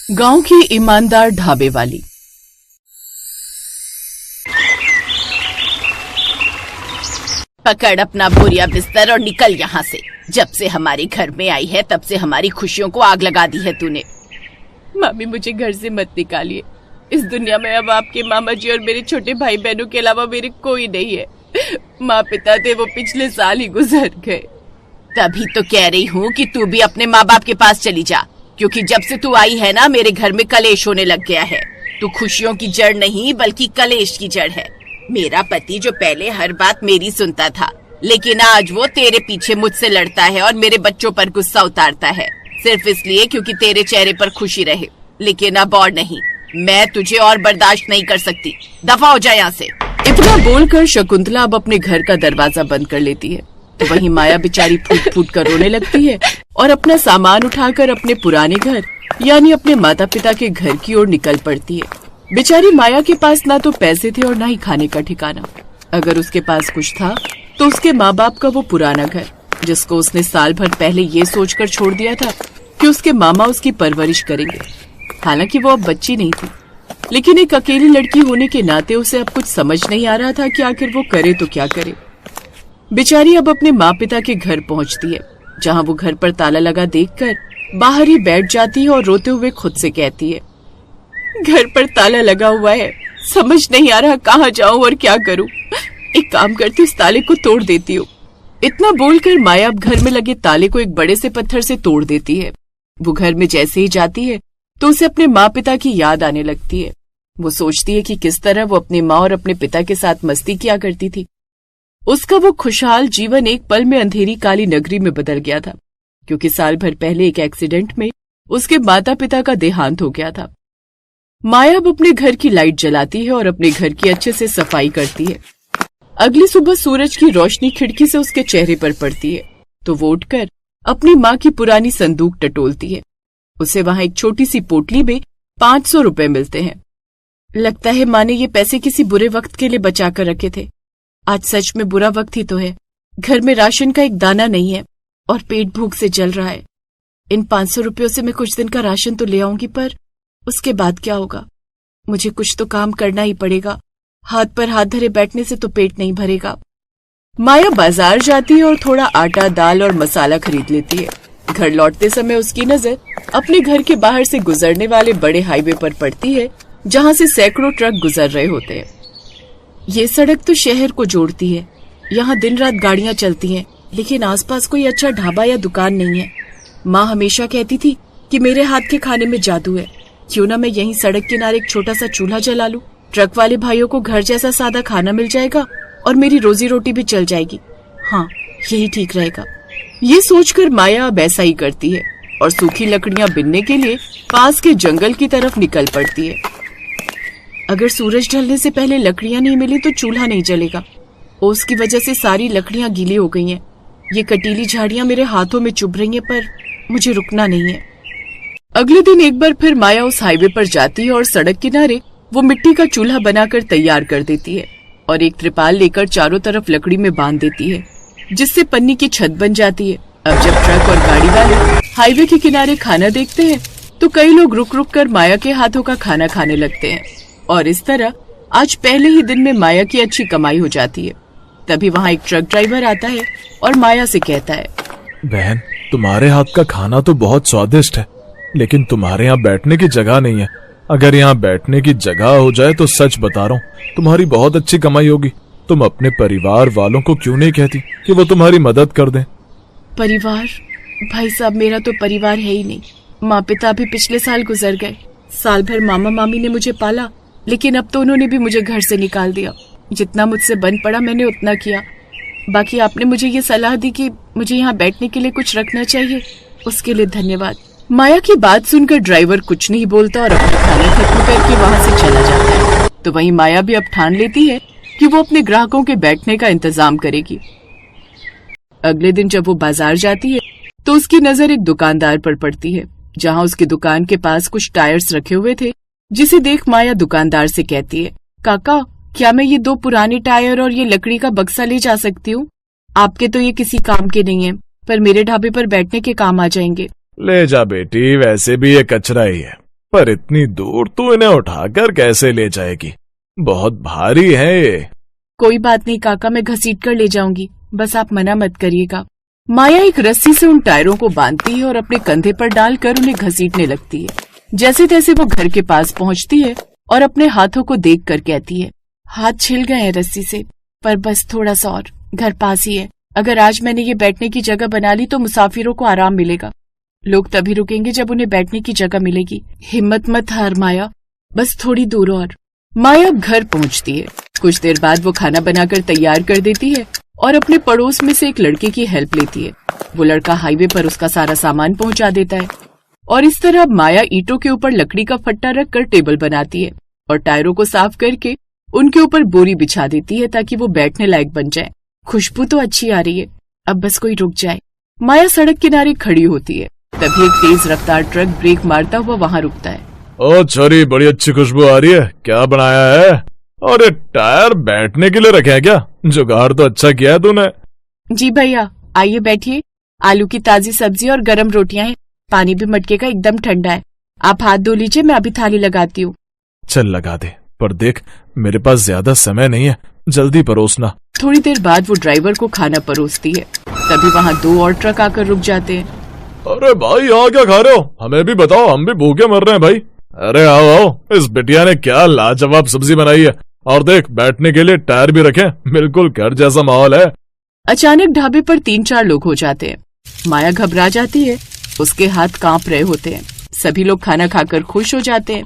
गांव की ईमानदार ढाबे वाली। पकड़ अपना बोरिया बिस्तर और निकल यहाँ से। जब से हमारे घर में आई है तब से हमारी खुशियों को आग लगा दी है तूने। मामी, मुझे घर से मत निकालिए। इस दुनिया में अब आपके मामा जी और मेरे छोटे भाई बहनों के अलावा मेरे कोई नहीं है। माँ पिता थे, वो पिछले साल ही गुजर गए। तभी तो कह रही हूँ कि तू भी अपने माँ बाप के पास चली जा, क्योंकि जब से तू आई है ना, मेरे घर में कलेश होने लग गया है। तू खुशियों की जड़ नहीं बल्कि कलेश की जड़ है। मेरा पति जो पहले हर बात मेरी सुनता था, लेकिन आज वो तेरे पीछे मुझसे लड़ता है और मेरे बच्चों पर गुस्सा उतारता है, सिर्फ इसलिए क्योंकि तेरे चेहरे पर खुशी रहे। लेकिन अब और नहीं, मैं तुझे और बर्दाश्त नहीं कर सकती। दफा हो जा यहाँ से। इतना बोलकर शकुंतला अब अपने घर का दरवाजा बंद कर लेती है। तो वहीं माया बेचारी फूट फूट कर रोने लगती है और अपना सामान उठाकर अपने पुराने घर यानी अपने माता पिता के घर की ओर निकल पड़ती है। बेचारी माया के पास ना तो पैसे थे और ना ही खाने का ठिकाना। अगर उसके पास कुछ था तो उसके माँ बाप का वो पुराना घर, जिसको उसने साल भर पहले ये सोचकर छोड़ दिया था कि उसके मामा उसकी परवरिश करेंगे। हालांकि वो अब बच्ची नहीं थी, लेकिन एक अकेली लड़की होने के नाते उसे अब कुछ समझ नहीं आ रहा था कि आखिर वो करे तो क्या करे। बेचारी अब अपने माँ पिता के घर पहुँचती है, जहाँ वो घर पर ताला लगा देखकर बाहर ही बैठ जाती है और रोते हुए खुद से कहती है, घर पर ताला लगा हुआ है, समझ नहीं आ रहा कहाँ जाऊं और क्या करूं। एक काम करती हूँ, इस ताले को तोड़ देती हूँ। इतना बोलकर माया अब घर में लगे ताले को एक बड़े से पत्थर से तोड़ देती है। वो घर में जैसे ही जाती है तो उसे अपने माँ पिता की याद आने लगती है। वो सोचती है कि किस तरह वो अपनी माँ और अपने पिता के साथ मस्ती किया करती थी। उसका वो खुशहाल जीवन एक पल में अंधेरी काली नगरी में बदल गया था, क्योंकि साल भर पहले एक एक्सीडेंट में उसके माता पिता का देहांत हो गया था। माया अब अपने घर की लाइट जलाती है और अपने घर की अच्छे से सफाई करती है। अगली सुबह सूरज की रोशनी खिड़की से उसके चेहरे पर पड़ती है तो वो उठकर अपनी माँ की पुरानी संदूक टटोलती है। उसे वहां एक छोटी सी पोटली में 500 रुपए मिलते हैं। लगता है माँ ने ये पैसे किसी बुरे वक्त के लिए बचा कर रखे थे। आज सच में बुरा वक्त ही तो है। घर में राशन का एक दाना नहीं है और पेट भूख से जल रहा है। इन 500 रुपयों से मैं कुछ दिन का राशन तो ले आऊंगी, पर उसके बाद क्या होगा? मुझे कुछ तो काम करना ही पड़ेगा। हाथ पर हाथ धरे बैठने से तो पेट नहीं भरेगा। माया बाजार जाती है और थोड़ा आटा, दाल और मसाला खरीद लेती है। घर लौटते समय उसकी नजर अपने घर के बाहर से गुजरने वाले बड़े हाईवे पर पड़ती है, जहां से सैकड़ों ट्रक गुजर रहे होते हैं। ये सड़क तो शहर को जोड़ती है। यहाँ दिन रात गाड़ियां चलती हैं, लेकिन आसपास कोई अच्छा ढाबा या दुकान नहीं है। माँ हमेशा कहती थी कि मेरे हाथ के खाने में जादू है। क्यों ना मैं यहीं सड़क किनारे एक छोटा सा चूल्हा जला लूं। ट्रक वाले भाइयों को घर जैसा सादा खाना मिल जाएगा और मेरी रोजी रोटी भी चल जाएगी। हाँ, यही ठीक रहेगा। ये सोचकर माया अब ऐसा ही करती है और सूखी लकड़ियां बिनने के लिए पास के जंगल की तरफ निकल पड़ती है। अगर सूरज ढलने से पहले लकड़ियां नहीं मिली तो चूल्हा नहीं जलेगा। ओस की वजह से सारी लकड़ियां गीली हो गई हैं। ये कटीली झाड़ियां मेरे हाथों में चुभ रही हैं, पर मुझे रुकना नहीं है। अगले दिन एक बार फिर माया उस हाईवे पर जाती है और सड़क किनारे वो मिट्टी का चूल्हा बनाकर तैयार कर देती है और एक त्रिपाल लेकर चारों तरफ लकड़ी में बांध देती है, जिससे पन्नी की छत बन जाती है। अब जब ट्रक और गाड़ी वाले हाईवे के किनारे खाना देखते हैं तो कई लोग रुक रुक कर माया के हाथों का खाना खाने लगते हैं और इस तरह आज पहले ही दिन में माया की अच्छी कमाई हो जाती है। तभी वहाँ एक ट्रक ड्राइवर आता है और माया से कहता है, बहन, तुम्हारे हाथ का खाना तो बहुत स्वादिष्ट है, लेकिन तुम्हारे यहाँ बैठने की जगह नहीं है। अगर यहाँ बैठने की जगह हो जाए तो सच बता रहा हूँ, तुम्हारी बहुत अच्छी कमाई होगी। तुम अपने परिवार वालों को क्यों नहीं कहती कि वो तुम्हारी मदद कर दें? परिवार? भाई साहब, मेरा तो परिवार है ही नहीं। माँ पिता भी पिछले साल गुजर गए। साल भर मामा मामी ने मुझे पाला, लेकिन अब तो उन्होंने भी मुझे घर से निकाल दिया। जितना मुझसे बन पड़ा मैंने उतना किया। बाकी आपने मुझे ये सलाह दी कि मुझे यहाँ बैठने के लिए कुछ रखना चाहिए, उसके लिए धन्यवाद। माया की बात सुनकर ड्राइवर कुछ नहीं बोलता और अपना खाना खत्म करके वहाँ से चला जाता है। तो वहीं माया भी अब ठान लेती है कि वो अपने ग्राहकों के बैठने का इंतजाम करेगी। अगले दिन जब वो बाजार जाती है तो उसकी नजर एक दुकानदार पर पड़ती है, जहाँ उसकी दुकान के पास कुछ टायर्स रखे हुए थे, जिसे देख माया दुकानदार से कहती है, काका, क्या मैं ये 2 पुराने टायर और ये लकड़ी का बक्सा ले जा सकती हूँ? आपके तो ये किसी काम के नहीं है, पर मेरे ढाबे पर बैठने के काम आ जाएंगे। ले जा बेटी, वैसे भी ये कचरा ही है, पर इतनी दूर तू इन्हें उठाकर कैसे ले जाएगी? बहुत भारी है ये। कोई बात नहीं काका, मैं घसीट कर ले जाऊंगी, बस आप मना मत करिएगा। माया एक रस्सी से उन टायरों को बांधती है और अपने कंधे पर डालकर उन्हें घसीटने लगती है। जैसे तैसे वो घर के पास पहुंचती है और अपने हाथों को देखकर कहती है, हाथ छिल गए हैं रस्सी से, पर बस थोड़ा सा और, घर पास ही है। अगर आज मैंने ये बैठने की जगह बना ली तो मुसाफिरों को आराम मिलेगा। लोग तभी रुकेंगे जब उन्हें बैठने की जगह मिलेगी। हिम्मत मत हार माया, बस थोड़ी दूर और। माया घर पहुंचती है। कुछ देर बाद वो खाना बनाकर तैयार कर देती है और अपने पड़ोस में से एक लड़के की हेल्प लेती है। वो लड़का हाईवे पर उसका सारा सामान पहुंचा देता है और इस तरह माया ईंटों के ऊपर लकड़ी का फट्टा रखकर टेबल बनाती है और टायरों को साफ करके उनके ऊपर बोरी बिछा देती है ताकि वो बैठने लायक बन जाए। खुशबू तो अच्छी आ रही है, अब बस कोई रुक जाए। माया सड़क किनारे खड़ी होती है, तभी एक तेज रफ्तार ट्रक ब्रेक मारता हुआ वहाँ रुकता है। ओ छोरी, बड़ी अच्छी खुशबू आ रही है, क्या बनाया है? और ये टायर बैठने के लिए रखे हैं क्या? जुगाड़ तो अच्छा किया है तूने। जी भैया, आइए बैठिए। आलू की ताजी सब्जी और गरम रोटियां हैं। पानी भी मटके का एकदम ठंडा है। आप हाथ धो लीजिए, मैं अभी थाली लगाती हूँ। चल लगा दे, पर देख मेरे पास ज्यादा समय नहीं है, जल्दी परोसना। थोड़ी देर बाद वो ड्राइवर को खाना परोसती है। तभी वहाँ 2 और ट्रक आकर रुक जाते हैं। अरे भाई, यहाँ क्या खा रहे हो? हमें भी बताओ, हम भी भूखे मर रहे हैं भाई। अरे आओ आओ, इस बिटिया ने क्या लाजवाब सब्जी बनाई है, और देख बैठने के लिए टायर भी रखे, बिल्कुल घर जैसा माहौल है। अचानक ढाबे पर 3-4 लोग हो जाते हैं। माया घबरा जाती है, उसके हाथ कांप रहे होते हैं। सभी लोग खाना खाकर खुश हो जाते हैं।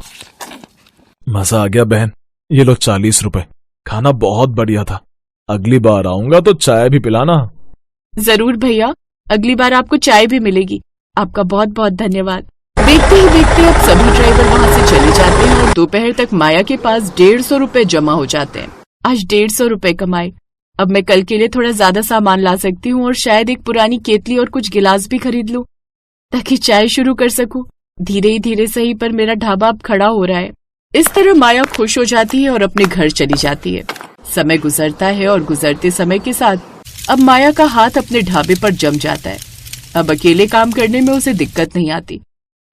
मजा आ गया बहन, ये लो 40 रुपए, खाना बहुत बढ़िया था। अगली बार आऊंगा तो चाय भी पिलाना। जरूर भैया, अगली बार आपको चाय भी मिलेगी। आपका बहुत बहुत धन्यवाद। देखते ही देखते अब सभी ड्राइवर वहाँ से चले जाते हैं और दोपहर तक माया के पास 150 रुपए जमा हो जाते हैं। आज 150 रुपए कमाए, अब मैं कल के लिए थोड़ा ज्यादा सामान ला सकती हूँ और शायद एक पुरानी केतली और कुछ गिलास भी खरीद लूं ताकि चाय शुरू कर सकूं। धीरे ही धीरे सही, पर मेरा ढाबा अब खड़ा हो रहा है। इस तरह माया खुश हो जाती है और अपने घर चली जाती है। समय गुजरता है और गुजरते समय के साथ अब माया का हाथ अपने ढाबे पर जम जाता है। अब अकेले काम करने में उसे दिक्कत नहीं आती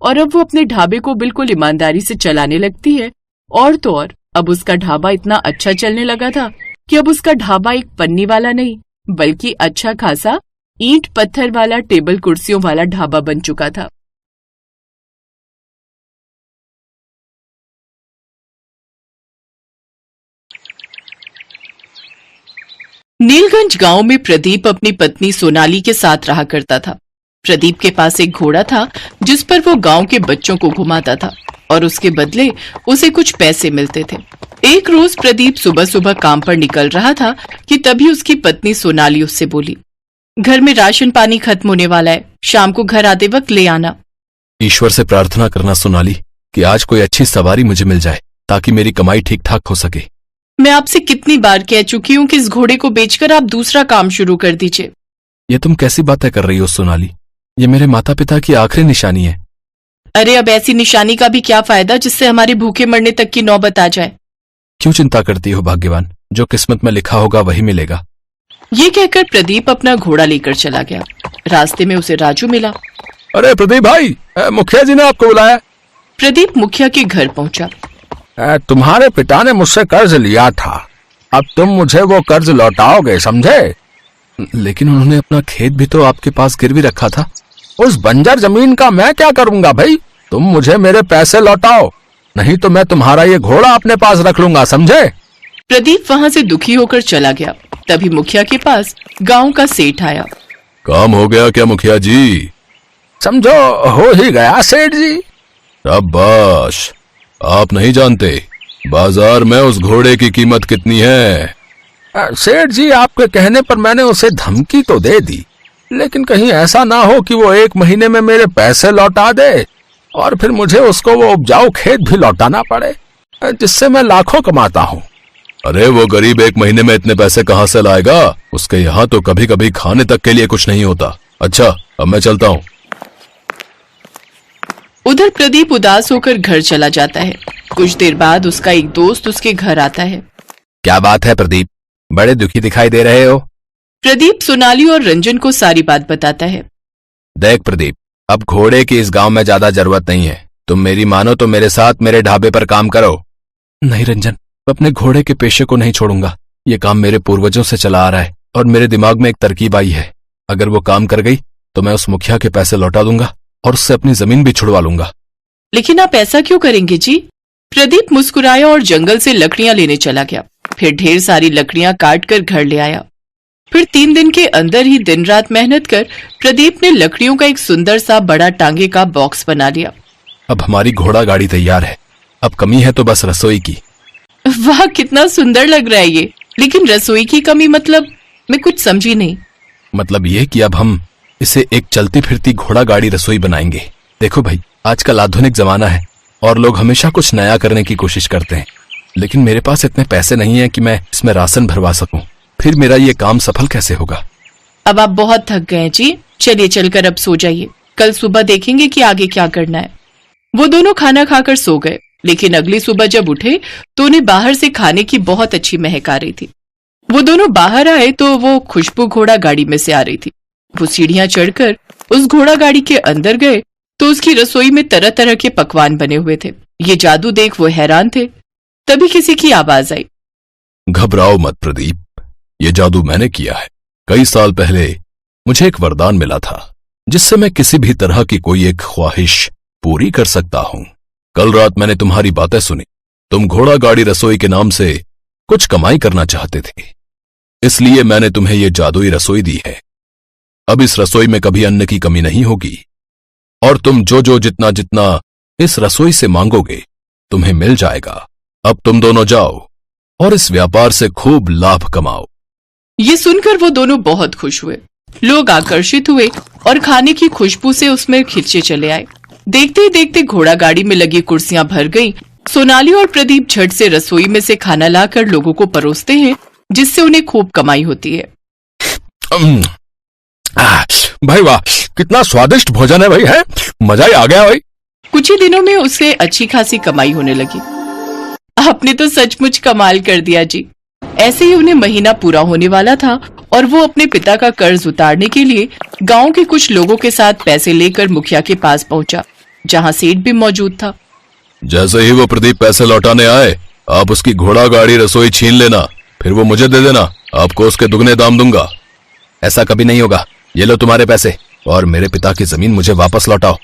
और अब वो अपने ढाबे को बिल्कुल ईमानदारी से चलाने लगती है। और तो और अब उसका ढाबा इतना अच्छा चलने लगा था कि अब उसका ढाबा एक पन्नी वाला नहीं बल्कि अच्छा खासा ईंट पत्थर वाला टेबल कुर्सियों वाला ढाबा बन चुका था। नीलगंज गांव में प्रदीप अपनी पत्नी सोनाली के साथ रहा करता था। प्रदीप के पास एक घोड़ा था जिस पर वो गांव के बच्चों को घुमाता था और उसके बदले उसे कुछ पैसे मिलते थे। एक रोज प्रदीप सुबह सुबह काम पर निकल रहा था कि तभी उसकी पत्नी सोनाली उससे बोली, घर में राशन पानी खत्म होने वाला है, शाम को घर आते वक्त ले आना। ईश्वर से प्रार्थना करना सोनाली कि आज कोई अच्छी सवारी मुझे मिल जाए ताकि मेरी कमाई ठीक ठाक हो सके। मैं आपसे कितनी बार कह चुकी हूँ कि इस घोड़े को बेचकर आप दूसरा काम शुरू कर दीजिए। ये तुम कैसी बातें कर रही हो सोनाली? ये मेरे माता पिता की आखिरी निशानी है। अरे अब ऐसी निशानी का भी क्या फायदा जिससे हमारे भूखे मरने तक की नौबत आ जाए। क्यों चिंता करती हो भाग्यवान, जो किस्मत में लिखा होगा वही मिलेगा। ये कहकर प्रदीप अपना घोड़ा लेकर चला गया। रास्ते में उसे राजू मिला। अरे प्रदीप भाई, मुखिया जी ने आपको बुलाया। प्रदीप मुखिया के घर पहुंचा। तुम्हारे पिता ने मुझसे कर्ज लिया था, अब तुम मुझे वो कर्ज लौटाओगे, समझे? लेकिन उन्होंने अपना खेत भी तो आपके पास गिरवी रखा था। उस बंजर जमीन का मैं क्या करूंगा भाई? तुम मुझे मेरे पैसे लौटाओ, नहीं तो मैं तुम्हारा ये घोड़ा अपने पास रख लूंगा, समझे? प्रदीप वहाँ से दुखी होकर चला गया। तभी मुखिया के पास गांव का सेठ आया। काम हो गया क्या मुखिया जी? समझो हो ही गया सेठ जी। शाबाश, आप नहीं जानते बाजार में उस घोड़े की कीमत कितनी है? सेठ जी, आपके कहने पर मैंने उसे धमकी तो दे दी, लेकिन कहीं ऐसा ना हो कि वो 1 महीने में मेरे पैसे लौटा दे और फिर मुझे उसको वो उपजाऊ खेत भी लौटाना पड़े जिससे मैं लाखों कमाता हूँ। अरे वो गरीब 1 महीने में इतने पैसे कहाँ से लाएगा? उसके यहाँ तो कभी कभी खाने तक के लिए कुछ नहीं होता। अच्छा, अब मैं चलता हूँ। उधर प्रदीप उदास होकर घर चला जाता है। कुछ देर बाद उसका एक दोस्त उसके घर आता है। क्या बात है प्रदीप, बड़े दुखी दिखाई दे रहे हो? प्रदीप सोनाली और रंजन को सारी बात बताता है। देख प्रदीप, अब घोड़े की इस गांव में ज्यादा जरूरत नहीं है। तुम मेरी मानो तो मेरे साथ मेरे ढाबे पर काम करो। नहीं रंजन, मैं अपने घोड़े के पेशे को नहीं छोड़ूंगा। ये काम मेरे पूर्वजों से चला आ रहा है और मेरे दिमाग में एक तरकीब आई है। अगर वो काम कर गई तो मैं उस मुखिया के पैसे लौटा दूंगा और उससे अपनी जमीन भी छुड़वा लूंगा। लेकिन आप ऐसा क्यों करेंगे जी? प्रदीप मुस्कुराया और जंगल से लकड़ियां लेने चला गया। फिर ढेर सारी लकड़ियां काट कर घर ले आया। फिर 3 दिन के अंदर ही दिन रात मेहनत कर प्रदीप ने लकड़ियों का एक सुंदर सा बड़ा टांगे का बॉक्स बना लिया। अब हमारी घोड़ा गाड़ी तैयार है। अब कमी है तो बस रसोई की। वाह, कितना सुंदर लग रहा है ये। लेकिन रसोई की कमी मतलब? मैं कुछ समझी नहीं। मतलब ये कि अब हम इसे एक चलती फिरती घोड़ा गाड़ी रसोई बनाएंगे। देखो भाई, आजकल आधुनिक जमाना है और लोग हमेशा कुछ नया करने की कोशिश करते हैं, लेकिन मेरे पास इतने पैसे नहीं है कि मैं इसमें राशन भरवा सकूं। फिर मेरा ये काम सफल कैसे होगा? अब आप बहुत थक गए जी, चलिए चलकर अब सो जाइए। कल सुबह देखेंगे कि आगे क्या करना है। वो दोनों खाना खाकर सो गए, लेकिन अगली सुबह जब उठे तो उन्हें बाहर से खाने की बहुत अच्छी महक आ रही थी। वो दोनों बाहर आए तो वो खुशबू घोड़ा गाड़ी में से आ रही थी। वो सीढ़ियां चढ़कर उस घोड़ा गाड़ी के अंदर गए तो उसकी रसोई में तरह तरह के पकवान बने हुए थे। ये जादू देख वो हैरान थे। तभी किसी की आवाज आई। घबराओ मत प्रदीप, ये जादू मैंने किया है। कई साल पहले मुझे एक वरदान मिला था जिससे मैं किसी भी तरह की कोई एक ख्वाहिश पूरी कर सकता हूं। कल रात मैंने तुम्हारी बातें सुनी। तुम घोड़ा गाड़ी रसोई के नाम से कुछ कमाई करना चाहते थे, इसलिए मैंने तुम्हें ये जादुई रसोई दी है। अब इस रसोई में कभी अन्न की कमी नहीं होगी और तुम जो जितना जितना इस रसोई से मांगोगे तुम्हें मिल जाएगा। अब तुम दोनों जाओ और इस व्यापार से खूब लाभ कमाओ। ये सुनकर वो दोनों बहुत खुश हुए। लोग आकर्षित हुए और खाने की खुशबू से उसमें खिंचे चले आए। देखते ही देखते घोड़ा गाड़ी में लगी कुर्सियां भर गईं। सोनाली और प्रदीप झट से रसोई में से खाना लाकर लोगों को परोसते हैं, जिससे उन्हें खूब कमाई होती है। भाई वाह, कितना स्वादिष्ट भोजन है भाई, है मजा ही आ गया भाई। कुछ ही दिनों में उसे अच्छी खासी कमाई होने लगी। आपने तो सचमुच कमाल कर दिया जी। ऐसे ही उन्हें महीना पूरा होने वाला था और वो अपने पिता का कर्ज उतारने के लिए गांव के कुछ लोगों के साथ पैसे लेकर मुखिया के पास पहुंचा, जहां सेठ भी मौजूद था। जैसे ही वो प्रदीप पैसे लौटाने आए, आप उसकी घोड़ा गाड़ी रसोई छीन लेना, फिर वो मुझे दे देना। आपको उसके दुगने दाम दूंगा। ऐसा कभी नहीं होगा। ये लो तुम्हारे पैसे और मेरे पिता की जमीन मुझे वापस लौटाओ।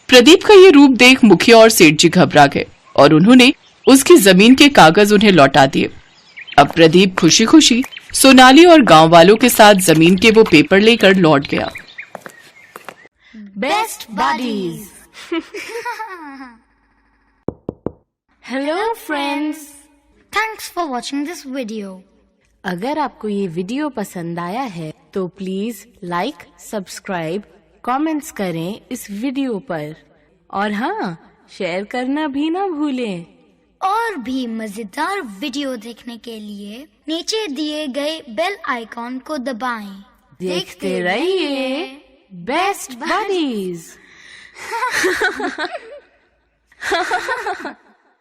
प्रदीप का ये रूप देख मुखिया और सेठ जी घबरा गए और उन्होंने उसकी जमीन के कागज उन्हें लौटा दिए। अब प्रदीप खुशी खुशी सोनाली और गांव वालों के साथ जमीन के वो पेपर लेकर लौट गया। Best buddies. Hello friends, thanks for watching this video. अगर आपको ये वीडियो पसंद आया है तो प्लीज लाइक, सब्सक्राइब, कमेंट्स करें इस वीडियो पर और हाँ, शेयर करना भी ना भूलें। और भी मजेदार वीडियो देखने के लिए नीचे दिए गए बेल आइकॉन को दबाएं। देखते रहिए बेस्ट बडीज।